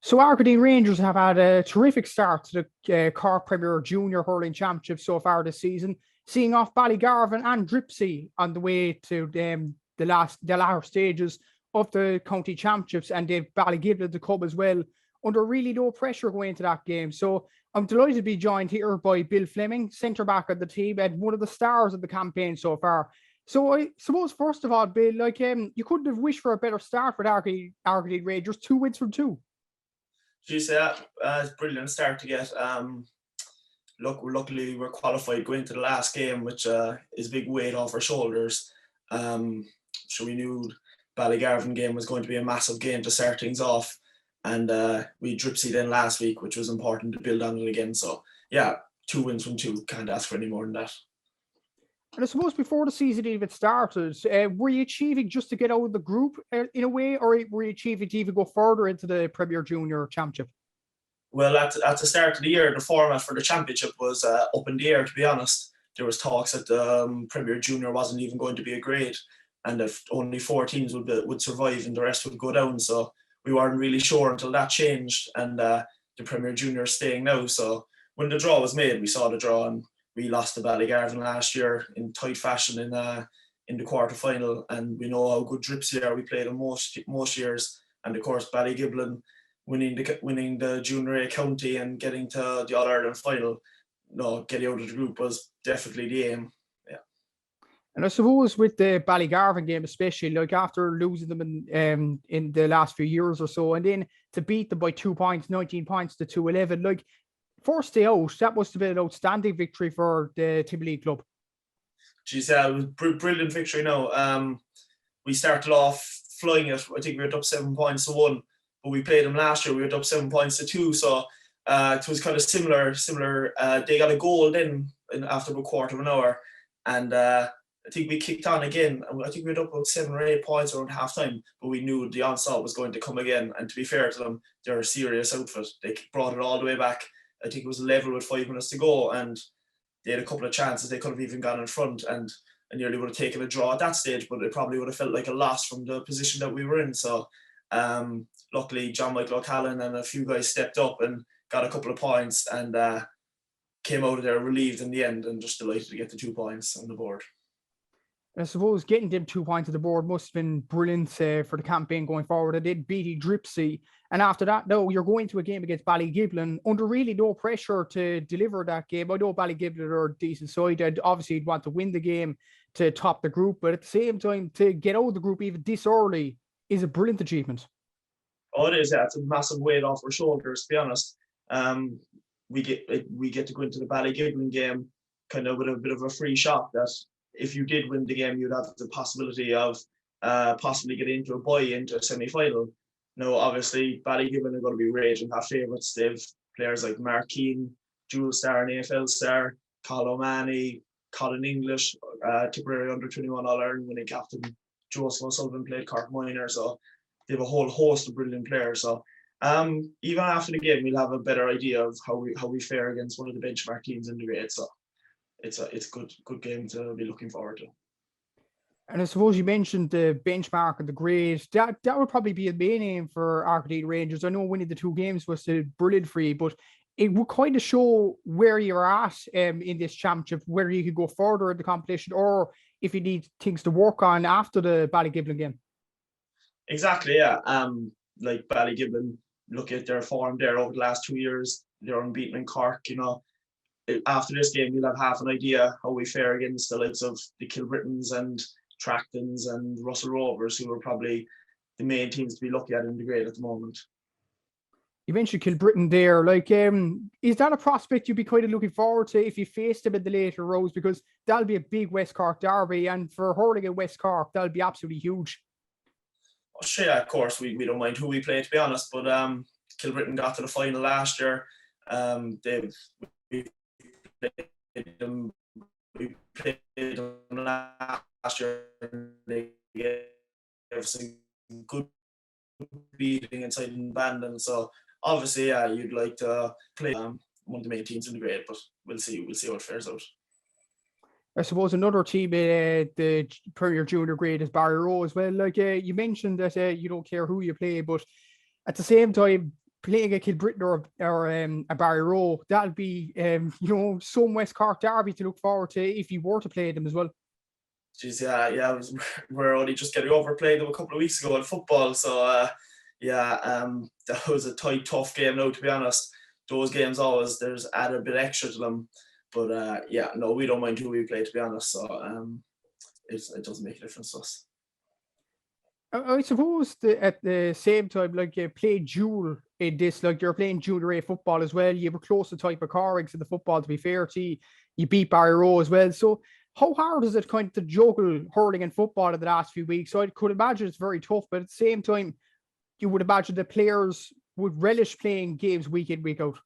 So Argideen Rangers have had a terrific start to the Cork Premier Junior Hurling Championship so far this season, seeing off Ballygarvan and Dripsy on the way to the latter stages of the county championships, and they've Ballygiblin to come as well under really low pressure going into that game. So I'm delighted to be joined here by Bill Fleming, centre back of the team and one of the stars of the campaign so far. So I suppose first of all, Bill, you couldn't have wished for a better start with Argideen Rangers, 2 wins from 2. Geez, yeah, it's a brilliant start to get. Luckily we're qualified going into the last game, which is a big weight off our shoulders. So we knew Ballygarvan game was going to be a massive game to start things off, and we Dripsy then last week, which was important to build on it again. So yeah, 2 wins from 2, can't ask for any more than that. And I suppose before the season even started, were you achieving just to get out of the group in a way, or were you achieving to even go further into the Premier Junior Championship? Well, at the start of the year, the format for the championship was up in the air, to be honest. There was talks that the Premier Junior wasn't even going to be a grade, and if only 4 teams would survive and the rest would go down. So we weren't really sure until that changed, and the Premier Junior is staying now. So when the draw was made, we saw the draw, and we lost to Ballygarvan last year in tight fashion in the quarter final, and we know how good Dripsy are. We played them most years, and of course Ballygiblin winning the Junior A county and getting to the All Ireland final. No, getting out of the group was definitely the aim. Yeah. And I suppose with the Ballygarvan game, especially like after losing them in the last few years or so, and then to beat them by 2 points, 19 points to 211, like, first day out, that must have been an outstanding victory for the Timberlake club. Geez, yeah, it was brilliant victory now. We started off flying it. I think we were up 7 points to 1, but we played them last year. We were up 7 points to 2, so it was kind of similar. They got a goal then after about a quarter of an hour, and I think we kicked on again. I think we were up about 7 or 8 points around half time, but we knew the onslaught was going to come again. And to be fair to them, they're a serious outfit. They brought it all the way back. I think it was level with 5 minutes to go, and they had a couple of chances. They could have even gone in front and nearly would have taken a draw at that stage, but it probably would have felt like a loss from the position that we were in. So luckily John Michael O'Callaghan and a few guys stepped up and got a couple of points, and came out of there relieved in the end and just delighted to get the 2 points on the board. I suppose getting them 2 points on the board must have been brilliant for the campaign going forward. I did beat Dripsy, and after that, no, you're going to a game against Ballygiblin under really no pressure to deliver that game. I know Ballygiblin are a decent side, and obviously you'd want to win the game to top the group, but at the same time, to get out of the group even this early is a brilliant achievement. Oh, it is. Yeah, it's a massive weight off our shoulders, to be honest. We get to go into the Ballygiblin game kind of with a bit of a free shot that if you did win the game, you'd have the possibility of possibly getting into a semi-final. Now, obviously, Ballygiblin are going to be raging hot favourites. They've players like Mark Keane, dual star and AFL star, Colin O'Mahony, Colin English, Tipperary under-21 All-Ireland winning captain, Joseph O'Sullivan played Cork Minor. So they have a whole host of brilliant players. So even after the game, we'll have a better idea of how we fare against one of the benchmark teams in the grade. So it's a good game to be looking forward to. And I suppose you mentioned the benchmark and the grade. That would probably be a main aim for Argideen Rangers. I know winning the 2 games was brilliant for you, but it would kind of show where you're at in this championship, whether you could go further in the competition or if you need things to work on after the Ballygiblin game. Exactly, yeah. Like Ballygiblin, look at their form there over the last 2 years. They're unbeaten in Cork, you know. After this game, you'll have half an idea how we fare against the likes of the Kilbrittons and Tractons and Russell Rovers, who are probably the main teams to be looking at in the grade at the moment. You mentioned Kilbritton there. Is that a prospect you'd be kind of looking forward to if you faced them in the later rows? Because that'll be a big West Cork derby, and for hurling in West Cork, that'll be absolutely huge. Oh, sure, yeah, of course, we don't mind who we play, to be honest, but Kilbritton got to the final last year. We played them last year, and they gave us a good beating inside in Bandon. So obviously, yeah, you'd like to play one of the main teams in the grade, but we'll see how it fares out. I suppose another team in the Premier Junior grade is Barry Row as well. You mentioned that you don't care who you play, but at the same time, playing a Kilbrittain or a Barry Rowe, that'll be some West Cork derby to look forward to if you were to play them as well. Jeez, yeah, we're only just getting overplayed them a couple of weeks ago in football, so that was a tight, tough game. Now, to be honest, those games always there's added a bit extra to them, but no, we don't mind who we play, to be honest. So it doesn't make a difference to us. I suppose at the same time, like you played dual in this, like you're playing junior A football as well. You were close to type of colleagues in the football, to be fair to you. You beat Barry Rowe as well. So how hard is it kind of to juggle hurling and football in the last few weeks? So I could imagine it's very tough, but at the same time, you would imagine the players would relish playing games week in, week out.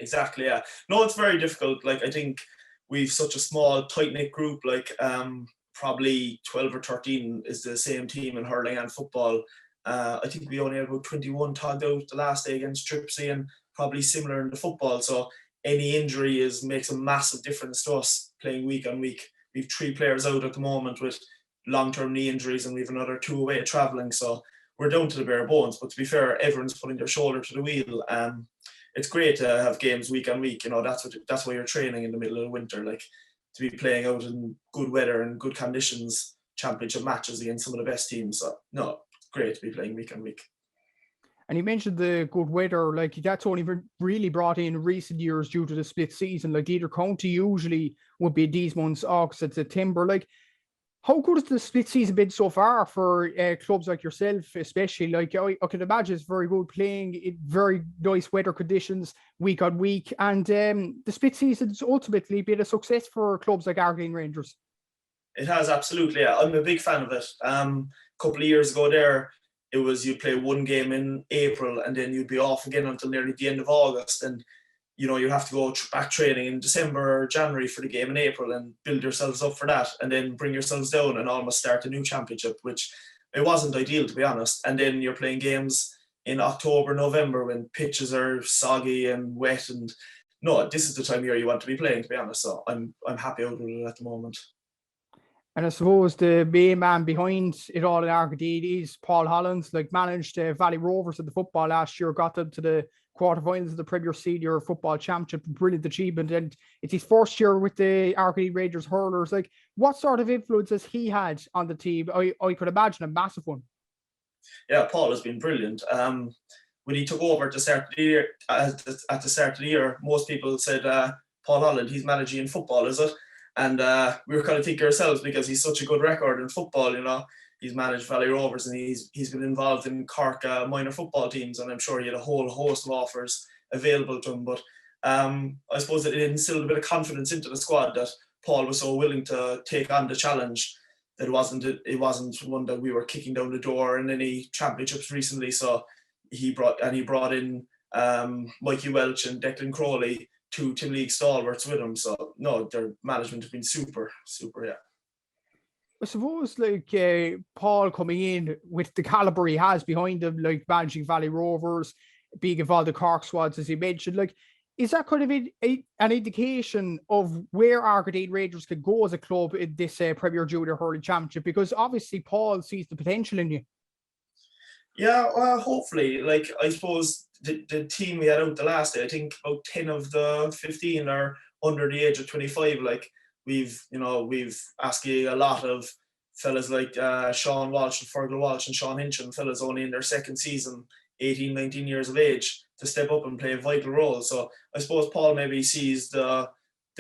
Exactly, yeah. No, it's very difficult. Like, I think we've such a small, tight-knit group, like probably 12 or 13 is the same team in hurling and football. I think we only had about 21 tagged out the last day against Tripsy, and probably similar in the football. So any injury makes a massive difference to us playing week on week. We've 3 players out at the moment with long-term knee injuries, and we have another 2 away travelling. So we're down to the bare bones. But to be fair, everyone's putting their shoulder to the wheel. It's great to have games week on week. That's why you're training in the middle of the winter. Like, to be playing out in good weather and good conditions, championship matches against some of the best teams. So no, it's great to be playing week on week. And you mentioned the good weather, like that's only really brought in recent years due to the split season. Like either county usually would be these months, August and September. Like, how good has the split season been so far for clubs like yourself, especially? Like I can imagine it's very good playing in very nice weather conditions week on week. And the split season's ultimately been a success for clubs like Argideen Rangers. It has, absolutely. Yeah. I'm a big fan of it. A couple of years ago there, it was you'd play one game in April and then you'd be off again until nearly the end of August. And, you have to go back training in December or January for the game in April and build yourselves up for that, and then bring yourselves down and almost start a new championship, which it wasn't ideal, to be honest. And then you're playing games in October, November when pitches are soggy and wet. And no, this is the time of year you want to be playing, to be honest. So I'm happy out with it at the moment. And I suppose the main man behind it all in Argideen is Paul Hollands. Like, managed Valley Rovers in the football last year, got them to the quarterfinals of the Premier Senior Football Championship. Brilliant achievement. And it's his first year with the Argideen Rangers hurlers. Like, what sort of influence has he had on the team? I could imagine a massive one. Yeah, Paul has been brilliant. When he took over at the start of the year, most people said, Paul Holland, he's managing football, is it? And we were kind of thinking ourselves, because he's such a good record in football. He's managed Valley Rovers and he's been involved in Cork minor football teams, and I'm sure he had a whole host of offers available to him. But I suppose it instilled a bit of confidence into the squad that Paul was so willing to take on the challenge. That it wasn't one that we were kicking down the door in any championships recently. So he brought in Mikey Welch and Declan Crowley, 2 Tim League stalwarts with him. So no, their management has been super, yeah. I suppose like Paul coming in with the caliber he has behind him, like managing Valley Rovers, being involved in Cork squads, as you mentioned, like, is that kind of an indication of where Argideen Rangers could go as a club in this Premier Junior Hurling Championship? Because obviously Paul sees the potential in you. Yeah, well, hopefully. Like, I suppose the team we had out the last day, I think about 10 of the 15 are under the age of 25. Like, we've asking a lot of fellas like Sean Walsh and Fergal Walsh and Sean Hinchin, fellas only in their second season, 18, 19 years of age, to step up and play a vital role. So I suppose Paul maybe sees the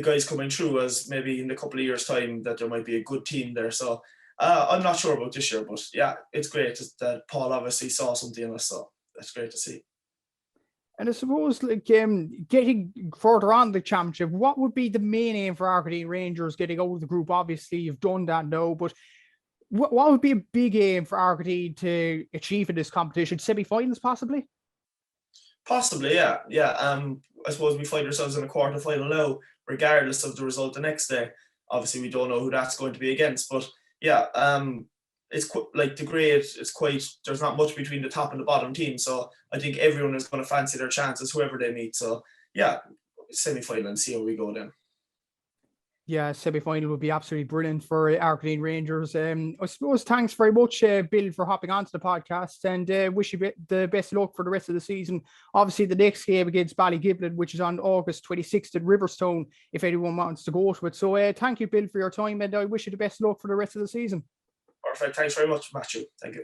guys coming through as maybe in a couple of years' time that there might be a good team there. So I'm not sure about this year, but yeah, it's great that Paul obviously saw something in us. So that's great to see. And I suppose, like, getting further on the championship, what would be the main aim for Argideen Rangers getting out of the group? Obviously, you've done that now, but what would be a big aim for Argideen to achieve in this competition? Semi-finals, possibly? Possibly, yeah. I suppose we find ourselves in a quarter-final now, regardless of the result the next day. Obviously, we don't know who that's going to be against, but yeah, it's like the grade. There's not much between the top and the bottom team, so I think everyone is going to fancy their chances, whoever they meet. So yeah, semi-final and see how we go then. Yeah, semi-final would be absolutely brilliant for Argideen Rangers. I suppose thanks very much, Bill, for hopping onto the podcast, and wish you the best of luck for the rest of the season. Obviously, the next game against Ballygiblin, which is on August 26th at Riverstown, if anyone wants to go to it. So thank you, Bill, for your time, and I wish you the best of luck for the rest of the season. Perfect. Thanks very much, Matthew. Thank you.